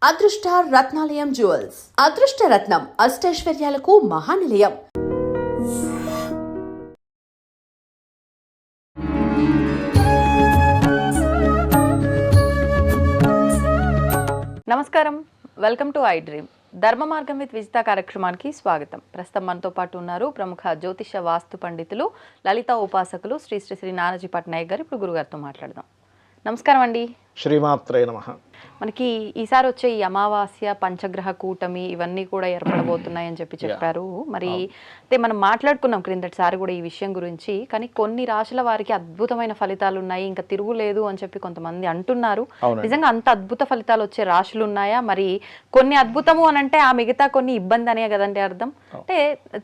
అదృష్ట రత్నాలయం జ్యువెల్స్ అదృష్ట రత్నం అష్టైశ్వర్యాలకు మహానిలయం. నమస్కారం, వెల్కమ్ టు ఐ డ్రీమ్. ధర్మ మార్గం విత్ విజిత కార్యక్రమానికి స్వాగతం. ప్రస్తుతం మనతో పాటు ఉన్నారు ప్రముఖ జ్యోతిష వాస్తు పండితులు, లలిత ఉపాసకులు శ్రీ శ్రీ శ్రీ నానాజీ పట్నాయక్ గారు. ఇప్పుడు గురుగారితో మాట్లాడదాం. నమస్కారం అండి. శ్రీమాత్రే నమః. మనకి ఈసారి వచ్చే ఈ అమావాస్య, పంచగ్రహ కూటమి ఇవన్నీ కూడా ఏర్పడబోతున్నాయని చెప్పారు. మరి అయితే మనం మాట్లాడుకున్నాం క్రిందటిసారి కూడా ఈ విషయం గురించి. కానీ కొన్ని రాశుల వారికి అద్భుతమైన ఫలితాలు ఉన్నాయి, ఇంకా తిరుగులేదు అని చెప్పి కొంతమంది అంటున్నారు. నిజంగా అంత అద్భుత ఫలితాలు వచ్చే రాశులు ఉన్నాయా? మరి కొన్ని అద్భుతము అని అంటే ఆ మిగతా కొన్ని ఇబ్బంది అనే కదండి అర్థం. అంటే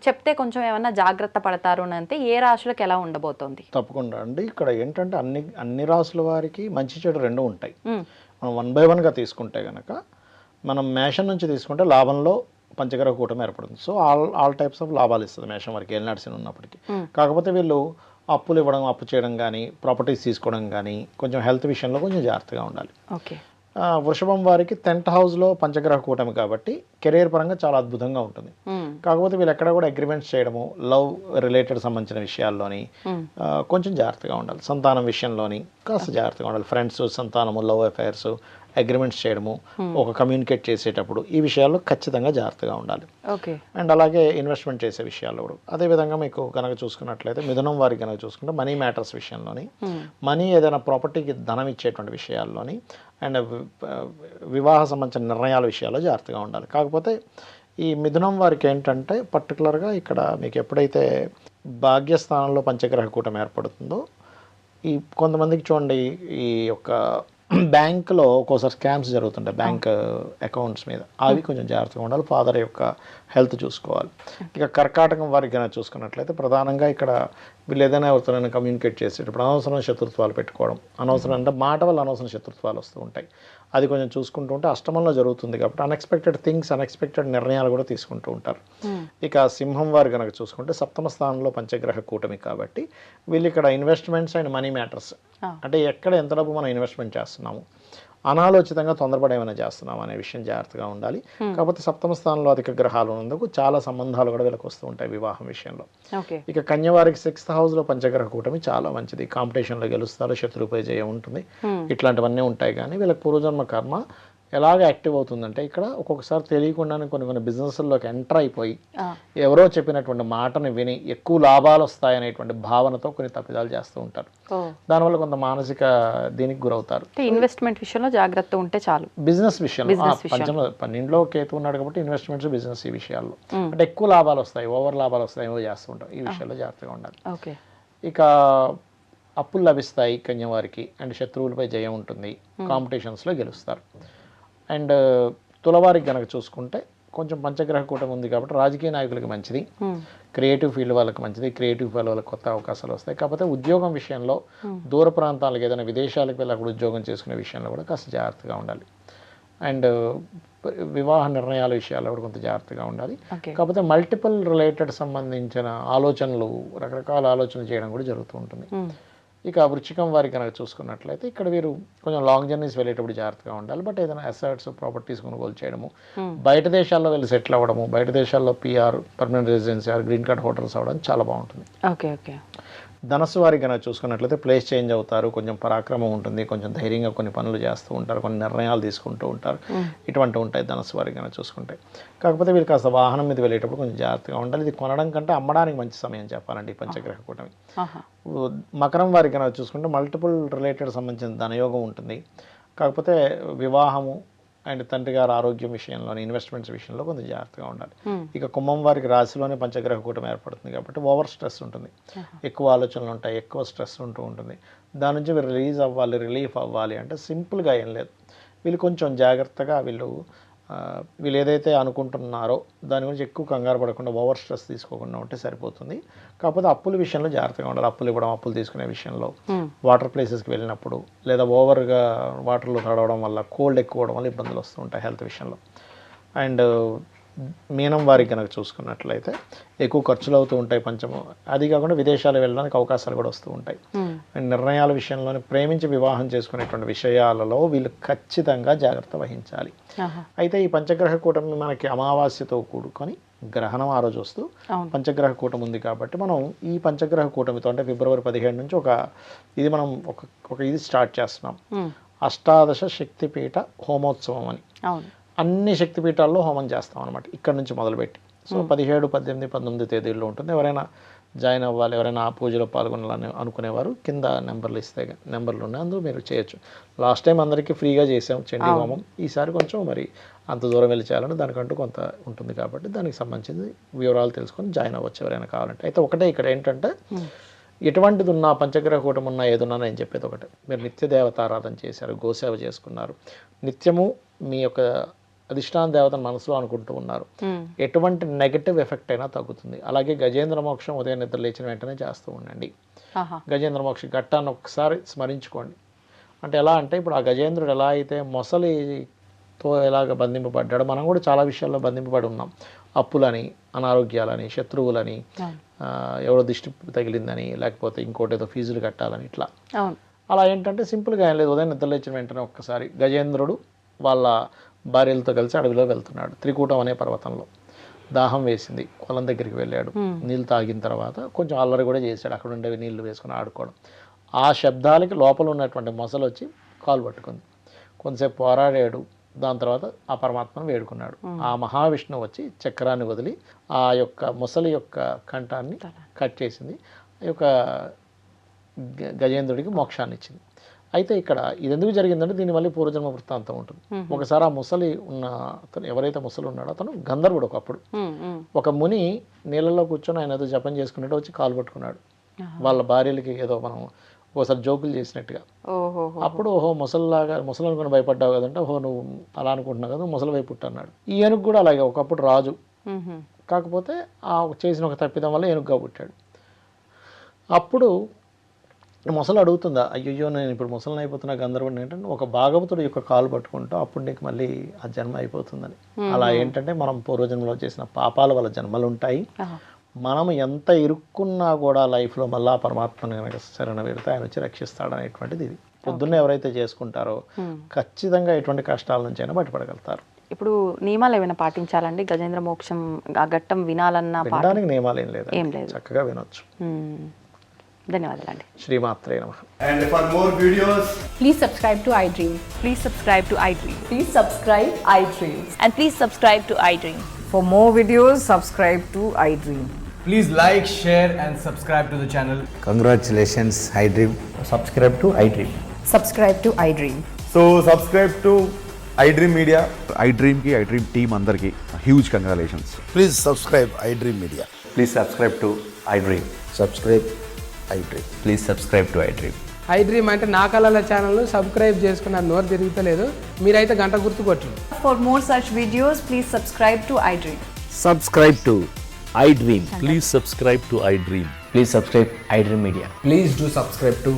చెప్తే కొంచెం ఏమన్నా జాగ్రత్త పడతారు అని అంటే ఏ రాశులకు ఎలా ఉండబోతోంది? తప్పకుండా అండి. ఇక్కడ ఏంటంటే అన్ని రాశుల వారికి మంచి చెడు రెండు ఉంటాయి. మనం 1 by 1గా తీసుకుంటే కనుక, మనం మేషం నుంచి తీసుకుంటే లాభంలో పంచగ్రహ కూటమి ఏర్పడుతుంది. సో ఆల్ టైప్స్ ఆఫ్ లాభాలు ఇస్తుంది మేషం వారికి ఏలినాటి ఉన్నప్పటికీ. కాకపోతే వీళ్ళు అప్పులు ఇవ్వడం, అప్పు చేయడం కానీ, ప్రాపర్టీస్ తీసుకోవడం కానీ, కొంచెం హెల్త్ విషయంలో కొంచెం జాగ్రత్తగా ఉండాలి. ఓకే. వృషభం వారికి 10th హౌస్లో పంచగ్రహ కూటమి కాబట్టి కెరీర్ పరంగా చాలా అద్భుతంగా ఉంటుంది. కాకపోతే వీళ్ళు ఎక్కడ కూడా అగ్రిమెంట్స్ చేయడము, లవ్ రిలేటెడ్ సంబంధించిన విషయాల్లోని కొంచెం జాగ్రత్తగా ఉండాలి. సంతానం విషయంలోని కాస్త జాగ్రత్తగా ఉండాలి. ఫ్రెండ్స్, సంతానము, లవ్ అఫైర్స్, అగ్రిమెంట్స్ చేయడము, ఒక కమ్యూనికేట్ చేసేటప్పుడు ఈ విషయాల్లో ఖచ్చితంగా జాగ్రత్తగా ఉండాలి. అండ్ అలాగే ఇన్వెస్ట్మెంట్ చేసే విషయాల్లో కూడా అదేవిధంగా మీకు కనుక చూసుకున్నట్లయితే మిథునం వారికి కనుక చూసుకుంటే మనీ మ్యాటర్స్ విషయంలోని, మనీ ఏదైనా ప్రాపర్టీకి ధనం ఇచ్చేటువంటి విషయాల్లోని, అండ్ వివాహ సంబంధించిన నిర్ణయాల విషయాల్లో జాగ్రత్తగా ఉండాలి. కాకపోతే ఈ మిథునం వారికి ఏంటంటే పర్టికులర్గా ఇక్కడ మీకు ఎప్పుడైతే భాగ్యస్థానంలో పంచగ్రహ కూటమి ఏర్పడుతుందో, ఈ కొంతమందికి చూడండి ఈ యొక్క బ్యాంకులో ఒక్కోసారి స్కామ్స్ జరుగుతుంటాయి బ్యాంక్ అకౌంట్స్ మీద. అవి కొంచెం జాగ్రత్తగా ఉండాలి. ఫాదర్ యొక్క హెల్త్ చూసుకోవాలి. ఇక కర్కాటకం వారికి కనుక చూసుకున్నట్లయితే ప్రధానంగా ఇక్కడ వీళ్ళు ఏదైనా ఎవరితోనైనా కమ్యూనికేట్ చేసేటప్పుడు అనవసరమైన శత్రుత్వాలు పెట్టుకోవడం, అనవసరం అంటే మాట వల్ల అనవసరం శత్రుత్వాలు వస్తూ ఉంటాయి. అది కొంచెం చూసుకుంటూ ఉంటే అష్టమంలో జరుగుతుంది కాబట్టి అన్ఎక్స్పెక్టెడ్ థింగ్స్, అన్ఎక్స్పెక్టెడ్ నిర్ణయాలు కూడా తీసుకుంటూ ఉంటారు. ఇక సింహం వారు కనుక చూసుకుంటే 7వ స్థానంలో పంచగ్రహ కూటమి కాబట్టి వీళ్ళు ఇక్కడ ఇన్వెస్ట్మెంట్స్ అండ్ మనీ మ్యాటర్స్, అంటే ఎక్కడ ఎంత డబ్బు మనం ఇన్వెస్ట్మెంట్ చేస్తున్నాము, అనాలోచితంగా తొందరపడి ఏమైనా చేస్తున్నాం అనే విషయం జాగ్రత్తగా ఉండాలి. కాకపోతే 7వ స్థానంలో అధిక గ్రహాలు ఉన్నందుకు చాలా సంబంధాలు కూడా వీళ్ళకి వస్తూ ఉంటాయి వివాహం విషయంలో. ఇక కన్య వారికి 6th హౌస్లో పంచగ్రహ కూటమి చాలా మంచిది. కాంపిటీషన్లో గెలుస్తారు, శత్రుపై జయం ఉంటుంది, ఇట్లాంటివన్నీ ఉంటాయి. కానీ వీళ్ళకి పూర్వజన్మ కర్మ ఎలాగ యాక్టివ్ అవుతుందంటే ఇక్కడ ఒక్కొక్కసారి తెలియకుండానే కొన్ని బిజినెస్లోకి ఎంటర్ అయిపోయి ఎవరో చెప్పినటువంటి మాటని విని ఎక్కువ లాభాలు వస్తాయనేటువంటి భావనతో కొన్ని తప్పిదాలు చేస్తూ ఉంటారు. దానివల్ల కొంత మానసిక దీనికి గురవుతారు. ఇన్వెస్ట్మెంట్ విషయంలో జాగ్రత్త ఉంటే చాలు. బిజినెస్ విషయంలో 12లో కేతు ఉన్నాడు కాబట్టి ఇన్వెస్ట్మెంట్స్, బిజినెస్ ఈ విషయాల్లో అంటే ఎక్కువ లాభాలు వస్తాయి, ఓవర్ లాభాలు వస్తాయి, ఏమో చేస్తూ ఉంటాం. ఈ విషయాల్లో జాగ్రత్తగా ఉండాలి. ఇక అప్పులు లభిస్తాయి కన్యవారికి, అండ్ శత్రువులపై జయం ఉంటుంది, కాంపిటీషన్స్లో గెలుస్తారు. అండ్ తులవారికి కనుక చూసుకుంటే కొంచెం పంచగ్రహ కూటమి ఉంది కాబట్టి రాజకీయ నాయకులకి మంచిది, క్రియేటివ్ ఫీల్డ్ వాళ్ళకి మంచిది, క్రియేటివ్ ఫీల్డ్ వాళ్ళకి కొత్త అవకాశాలు వస్తాయి. కాకపోతే ఉద్యోగం విషయంలో దూర ప్రాంతాలకు ఏదైనా విదేశాలకు వెళ్ళి అక్కడ ఉద్యోగం చేసుకునే విషయంలో కూడా కాస్త జాగ్రత్తగా ఉండాలి. అండ్ వివాహ నిర్ణయాల విషయాల్లో కూడా కొంత జాగ్రత్తగా ఉండాలి. కాకపోతే మల్టిపుల్ రిలేటెడ్ సంబంధించిన ఆలోచనలు, రకరకాల ఆలోచనలు చేయడం కూడా జరుగుతూ ఉంటుంది. ఇక వృచ్చికం వారికి కనుక చూసుకున్నట్లయితే ఇక్కడ వీరు కొంచెం లాంగ్ జర్నీస్ వెళ్ళేటప్పుడు జాగ్రత్తగా ఉండాలి. బట్ ఏదైనా అసెట్స్, ప్రాపర్టీస్ కొనుగోలు చేయడము, బయట దేశాల్లో వెళ్ళి సెటిల్ అవ్వడము, బయట దేశాల్లో PR, permanent residency, green card holders అవ్వడం చాలా బాగుంటుంది. ధనస్సు వారికి కనుక చూసుకున్నట్లయితే ప్లేస్ చేంజ్ అవుతారు, కొంచెం పరాక్రమం ఉంటుంది, కొంచెం ధైర్యంగా కొన్ని పనులు చేస్తూ ఉంటారు, కొన్ని నిర్ణయాలు తీసుకుంటూ ఉంటారు. ఇటువంటి ఉంటాయి ధనస్సు వారికి కనుక చూసుకుంటే. కాకపోతే వీళ్ళు కాస్త వాహనం మీద వెళ్ళేటప్పుడు కొంచెం జాగ్రత్తగా ఉండాలి. ఇది కొనడం కంటే అమ్మడానికి మంచి సమయం చెప్పాలండి ఈ పంచగ్రహ కూటమి. మకరం వారికి కనుక చూసుకుంటే మల్టిపుల్ రిలేటెడ్ సంబంధించిన ధనయోగం ఉంటుంది. కాకపోతే వివాహము అండ్ తండ్రి గారి ఆరోగ్యం విషయంలోని, ఇన్వెస్ట్మెంట్స్ విషయంలో కొంచెం జాగ్రత్తగా ఉండాలి. ఇక కుంభం వారికి రాశిలోనే పంచగ్రహ కూటమి ఏర్పడుతుంది కాబట్టి ఓవర్ స్ట్రెస్ ఉంటుంది, ఎక్కువ ఆలోచనలు ఉంటాయి, ఎక్కువ స్ట్రెస్ ఉంటుంది. దాని నుంచి వీళ్ళు రిలీఫ్ అవ్వాలి అంటే సింపుల్గా ఏం లేదు. వీళ్ళు కొంచెం జాగ్రత్తగా వీళ్ళు ఏదైతే అనుకుంటున్నారో దాని గురించి ఎక్కువ కంగారు పడకుండా, ఓవర్ స్ట్రెస్ తీసుకోకుండా ఉంటే సరిపోతుంది. కాకపోతే అప్పుల విషయంలో జాగ్రత్తగా ఉండాలి. అప్పులు ఇవ్వడం, అప్పులు తీసుకునే విషయంలో, వాటర్ ప్లేసెస్కి వెళ్ళినప్పుడు, లేదా ఓవర్గా వాటర్లో తడవడం వల్ల, కోల్డ్ ఎక్కువ అవడం వల్ల ఇబ్బందులు వస్తూ ఉంటాయి హెల్త్ విషయంలో. అండ్ మీనం వారికి కనుక చూసుకున్నట్లయితే ఎక్కువ ఖర్చులు అవుతూ ఉంటాయి పంచమం. అది కాకుండా విదేశాలు వెళ్ళడానికి అవకాశాలు కూడా వస్తూ ఉంటాయి. అండ్ నిర్ణయాల విషయంలోనే ప్రేమించి వివాహం చేసుకునేటువంటి విషయాలలో వీళ్ళు ఖచ్చితంగా జాగ్రత్త వహించాలి. అయితే ఈ పంచగ్రహ కూటమి మనకి అమావాస్యతో కూడుకొని గ్రహణం ఆ రోజు వస్తూ పంచగ్రహ కూటమి ఉంది కాబట్టి మనం ఈ పంచగ్రహ కూటమితో అంటే ఫిబ్రవరి 17 నుంచి మనం ఒక ఇది స్టార్ట్ చేస్తున్నాం. అష్టాదశ శక్తిపీఠ హోమోత్సవం అని అన్ని శక్తిపీఠాల్లో హోమం చేస్తాం అనమాట ఇక్కడ నుంచి మొదలుపెట్టి. సో 17, 18, 19 తేదీల్లో ఉంటుంది. ఎవరైనా జాయిన్ అవ్వాలి, ఎవరైనా ఆ పూజలో పాల్గొనాలని అనుకునేవారు కింద నెంబర్లు ఉన్నాయి, అందులో మీరు చేయొచ్చు. లాస్ట్ టైం అందరికీ ఫ్రీగా చేసాం చండీ హోమం. ఈసారి కొంచెం మరి అంత దూరం వెళ్ళి చేయాలని దానికంటూ కొంత ఉంటుంది కాబట్టి దానికి సంబంధించి వివరాలు తెలుసుకొని జాయిన్ అవ్వచ్చు ఎవరైనా కావాలంటే. అయితే ఒకటే ఇక్కడ ఏంటంటే ఎటువంటిది ఉన్నా పంచగ్రహ కూటమి ఉన్నా ఏదున్నా నేను చెప్పేది ఒకటే, మీరు నిత్య దేవతారాధన చేశారు, గోసేవ చేసుకున్నారు, నిత్యము మీ యొక్క అధిష్టాన దేవతను మనసులో అనుకుంటూ ఉన్నారు, ఎటువంటి నెగటివ్ ఎఫెక్ట్ అయినా తగ్గుతుంది. అలాగే గజేంద్ర మోక్షం ఉదయం నిద్ర లేచిన వెంటనే చేస్తూ ఉండండి. గజేంద్ర మోక్ష ఘట్టాన్ని ఒకసారి స్మరించుకోండి. అంటే ఎలా అంటే ఇప్పుడు ఆ గజేంద్రుడు ఎలా అయితే మొసలితో ఎలాగ బంధింపబడ్డాడో మనం కూడా చాలా విషయాల్లో బంధింపబడి ఉన్నాం. అప్పులని, అనారోగ్యాలని, శత్రువులని, ఎవరో దిష్టి తగిలిందని, లేకపోతే ఇంకోటి ఏదో ఫీజులు కట్టాలని, ఇట్లా అలా ఏంటంటే సింపుల్గా ఏం లేదు. ఉదయం నిద్ర లేచిన వెంటనే ఒక్కసారి గజేంద్రుడు వాళ్ళ భార్యలతో కలిసి అడవిలో వెళ్తున్నాడు. త్రికూటం అనే పర్వతంలో దాహం వేసింది, పొలం దగ్గరికి వెళ్ళాడు. నీళ్ళు తాగిన తర్వాత కొంచెం అల్లరి కూడా చేశాడు, అక్కడ ఉండేవి నీళ్లు వేసుకొని ఆడుకోవడం. ఆ శబ్దాలకి లోపల ఉన్నటువంటి మొసలు వచ్చి కాలు పట్టుకుంది. కొంతసేపు పోరాడాడు, దాని తర్వాత ఆ పరమాత్మను వేడుకున్నాడు. ఆ మహావిష్ణువు వచ్చి చక్రాన్ని వదిలి ఆ యొక్క మొసలి యొక్క కంఠాన్ని కట్ చేసింది. ఆ యొక్క గజేంద్రుడికి మోక్షాన్ని ఇచ్చింది. అయితే ఇక్కడ ఇది ఎందుకు జరిగిందంటే దీని మళ్ళీ పూర్వజన్మ వృత్తాంతం ఉంటుంది. ఒకసారి ఆ ముసలి ఉన్న అతను, ఎవరైతే ముసలి ఉన్నాడో అతను గంధర్వుడు. ఒకప్పుడు ఒక ముని నీళ్ళలో కూర్చొని ఆయన ఏదో జపం చేసుకున్నట్టు వచ్చి కాలు పట్టుకున్నాడు. వాళ్ళ భార్యలకి ఏదో మనం ఒకసారి జోకులు చేసినట్టుగా. అప్పుడు ముసలి అనుకుని భయపడ్డావు కదంటే, ఓహో నువ్వు అలా అనుకుంటున్నావు కదా, ముసలి వైపు పుట్టన్నాడు. ఈ ఏనుగు కూడా అలాగే ఒకప్పుడు రాజు, కాకపోతే ఆ చేసిన ఒక తప్పిదం వల్ల ఏనుగుగా పుట్టాడు. అప్పుడు ముసలు అడుగుతుందా, అయ్యో నేను ఇప్పుడు ముసలిని అయిపోతున్నా గంధర్వుడిని ఏంటంటే, ఒక భాగవతుడు యొక్క కాలు పట్టుకుంటాం అప్పుడు నీకు మళ్ళీ ఆ జన్మ అయిపోతుందని. అలా ఏంటంటే మనం పూర్వజన్మలో చేసిన పాపాల వల్ల జన్మలు ఉంటాయి. మనం ఎంత ఇరుక్కున్నా కూడా లైఫ్లో మళ్ళీ పరమాత్మని కనుక శరణ పెడితే ఆయన వచ్చి రక్షిస్తాడనేటువంటిది ఇది. పొద్దున్నే ఎవరైతే చేసుకుంటారో ఖచ్చితంగా ఎటువంటి కష్టాల నుంచి అయినా బయటపడగలుగుతారు. ఇప్పుడు నియమాలు ఏమైనా పాటించాలండి? గజేంద్ర మోక్షం ఆ ఘట్టం వినాలన్నా వినడానికి నియమాలు ఏం లేదు, చక్కగా వినొచ్చు. ధన్యవాదాలండి. శ్రీమాత్రే నమః. And for more videos, Please subscribe to iDream. Please subscribe to iDream. Please subscribe iDream. And please subscribe to iDream. For more videos, subscribe to iDream. please like, share and subscribe to the channel. Congratulations, iDream. Subscribe to iDream. Subscribe to iDream. So subscribe to iDream Media. iDream team అందరికి huge congratulations. Please subscribe iDream Media. Please subscribe to iDream. Subscribe iDream. Please subscribe to iDream. iDream అంటే నా కళల ఛానల్ను subscribe చేసుకున్న నోరు తిరుగుతలేదు, మీరైతే గంట గుర్తు కొట్టండి. For more such videos, please subscribe to iDream. Subscribe to iDream. Please subscribe to iDream. Please subscribe iDream Media. Please do subscribe to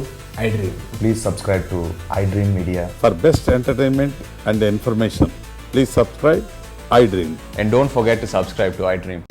iDream. Please subscribe to iDream Media. For best entertainment and information, please subscribe iDream. And don't forget to subscribe to iDream.